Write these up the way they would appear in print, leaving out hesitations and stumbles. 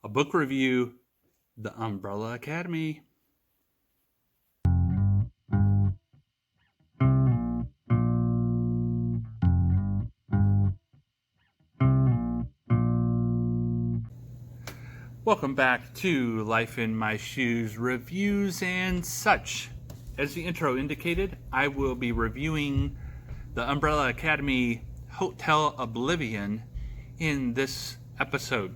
a book review, The Umbrella Academy. Welcome back to Life in My Shoes Reviews and Such. As the intro indicated, I will be reviewing The Umbrella Academy Hotel Oblivion in this episode.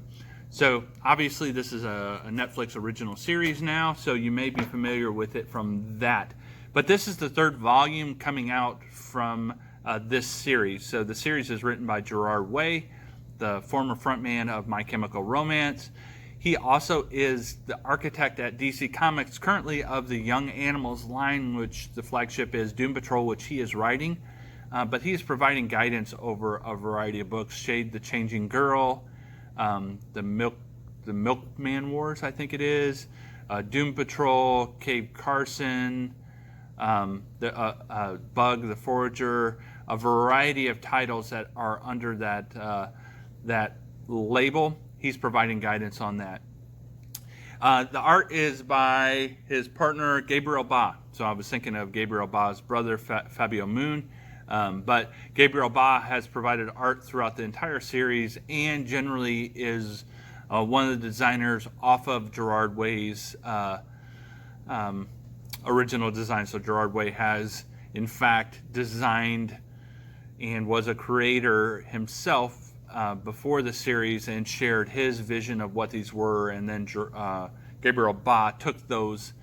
So obviously this is a Netflix original series now, so you may be familiar with it from that. But this is the third volume coming out from this series. So the series is written by Gerard Way, the former frontman of My Chemical Romance. He also is the architect at DC Comics currently of the Young Animals line, which the flagship is Doom Patrol, which he is writing. But he is providing guidance over a variety of books: Shade the Changing Girl, the Milkman Wars, I think it is, Doom Patrol, Cave Carson, Bug the Forager, a variety of titles that are under that label. He's providing guidance on that. The art is by his partner, Gabriel Ba. So I was thinking of Gabriel Ba's brother, Fabio Moon. But Gabriel Ba has provided art throughout the entire series and generally is one of the designers off of Gerard Way's original design. So Gerard Way has, in fact, designed and was a creator himself before the series and shared his vision of what these were, and then Gabriel Ba took those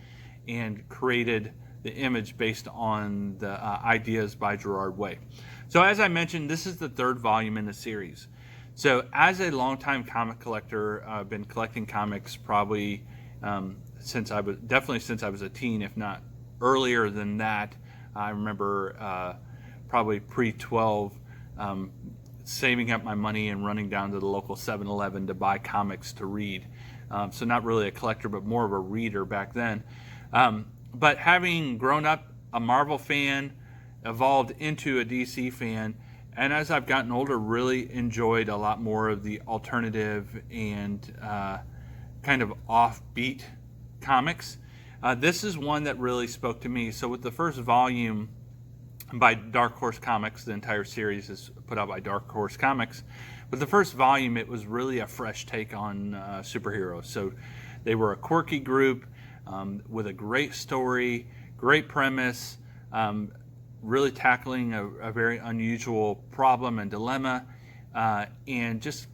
and created the image based on the ideas by Gerard Way. So as I mentioned, this is the third volume in the series. So as a longtime comic collector, I've been collecting comics probably since I was a teen, if not earlier than that. I remember probably pre-12 saving up my money and running down to the local 7-Eleven to buy comics to read. So not really a collector, but more of a reader back then. But having grown up a Marvel fan, evolved into a DC fan, and as I've gotten older, really enjoyed a lot more of the alternative and kind of offbeat comics. This is one that really spoke to me. So with the first volume by Dark Horse Comics, the entire series is put out by Dark Horse Comics. With the first volume, it was really a fresh take on superheroes. So they were a quirky group with a great story, great premise, really tackling a very unusual problem and dilemma, and just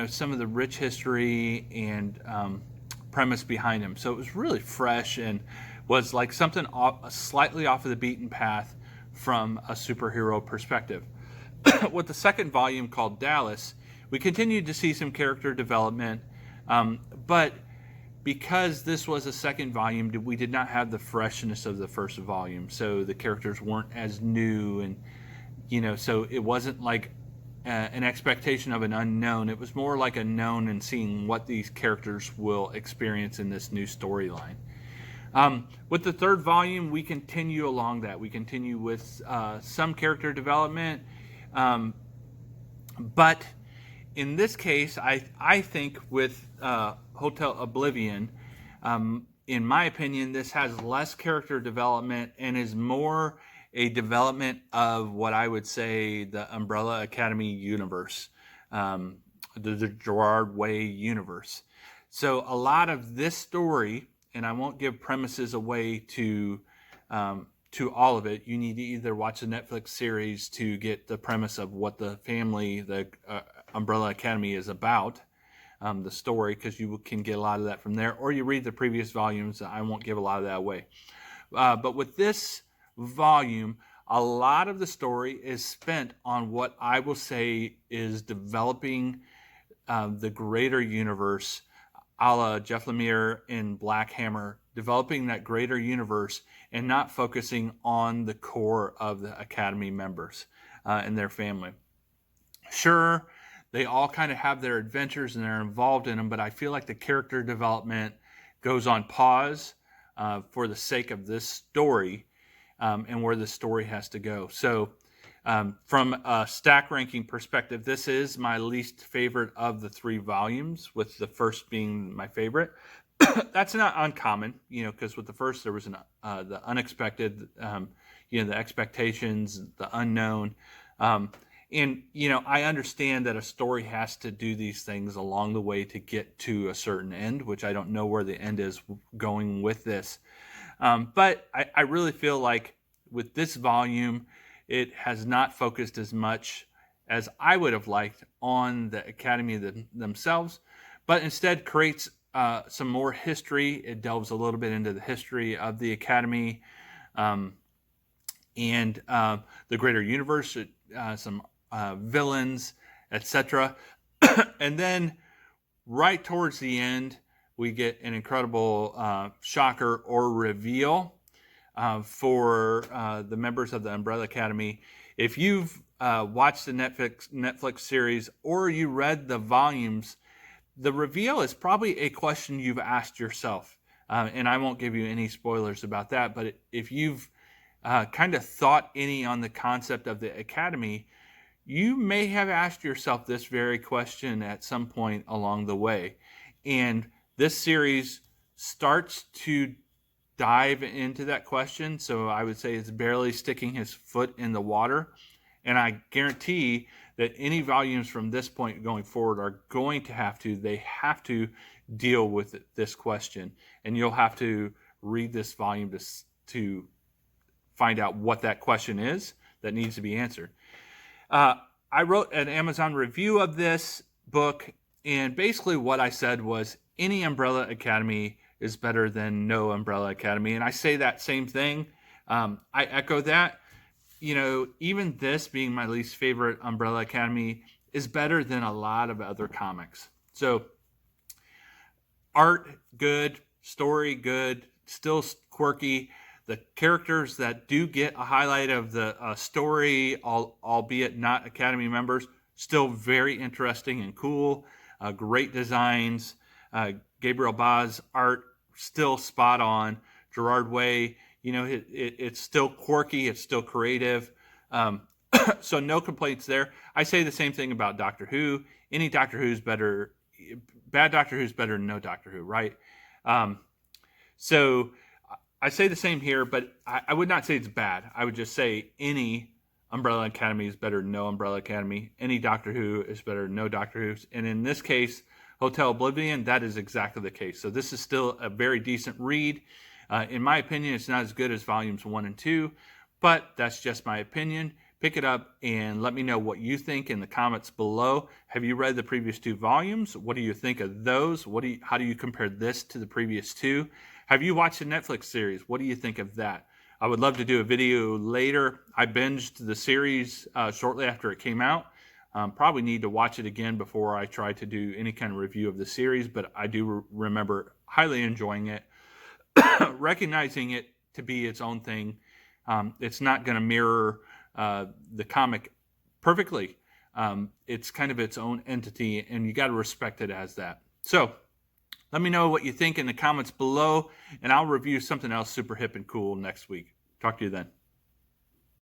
some of the rich history and premise behind them. So it was really fresh and was like something slightly off of the beaten path from a superhero perspective. With the second volume called Dallas, we continued to see some character development, but because this was a second volume, we did not have the freshness of the first volume. So the characters weren't as new, and so it wasn't like an expectation of an unknown. It was more like a known and seeing what these characters will experience in this new storyline. With the third volume, we continue along that. We continue with some character development, but in this case, I think with Hotel Oblivion, in my opinion, this has less character development and is more a development of what I would say the Umbrella Academy universe, the Gerard Way universe. So a lot of this story, and I won't give premises away to all of it. You need to either watch the Netflix series to get the premise of what the family, the Umbrella Academy is about, the story, because you can get a lot of that from there, or you read the previous volumes. I won't give a lot of that away. But with this volume, a lot of the story is spent on what I will say is developing the greater universe, a la Jeff Lemire in Black Hammer, developing that greater universe and not focusing on the core of the Academy members and their family. Sure, they all kind of have their adventures and they're involved in them, but I feel like the character development goes on pause for the sake of this story and where the story has to go. So From a stack ranking perspective, this is my least favorite of the 3 volumes, with the first being my favorite. That's not uncommon, because with the first there was the unexpected, the expectations, the unknown. And, I understand that a story has to do these things along the way to get to a certain end, which I don't know where the end is going with this. But I really feel like with this volume, it has not focused as much as I would have liked on the Academy themselves, but instead creates some more history. It delves a little bit into the history of the Academy and the greater universe, some villains, etc. And then right towards the end, we get an incredible shocker or reveal for the members of the Umbrella Academy. If you've watched the Netflix series or you read the volumes, the reveal is probably a question you've asked yourself. And I won't give you any spoilers about that, but if you've kind of thought any on the concept of the Academy, you may have asked yourself this very question at some point along the way. And this series starts to dive into that question. So I would say it's barely sticking his foot in the water. And I guarantee that any volumes from this point going forward are going to have to deal with this question. And you'll have to read this volume to find out what that question is that needs to be answered. I wrote an Amazon review of this book, and basically what I said was any Umbrella Academy is better than no Umbrella Academy. And I say that same thing. I echo that. Even this being my least favorite Umbrella Academy is better than a lot of other comics. So art, good. Story, good. Still quirky. The characters that do get a highlight of the story, albeit not Academy members, still very interesting and cool. Great designs. Gabriel Ba's art still spot on. Gerard Way, it's still quirky, it's still creative. So no complaints there. I say the same thing about Doctor Who. Any Doctor Who's better, bad Doctor Who's better than no Doctor Who, right? So I say the same here, but I would not say it's bad. I would just say any Umbrella Academy is better than no Umbrella Academy. Any Doctor Who is better than no Doctor Who. And in this case, Hotel Oblivion, that is exactly the case. So this is still a very decent read. In my opinion, it's not as good as volumes 1 and 2, but that's just my opinion. Pick it up and let me know what you think in the comments below. Have you read the previous 2 volumes? What do you think of those? How do you compare this to the previous 2? Have you watched the Netflix series? What do you think of that? I would love to do a video later. I binged the series shortly after it came out. Probably need to watch it again before I try to do any kind of review of the series, but I do remember highly enjoying it, recognizing it to be its own thing. It's not going to mirror the comic perfectly. It's kind of its own entity, and you got to respect it as that. So let me know what you think in the comments below, and I'll review something else super hip and cool next week. Talk to you then.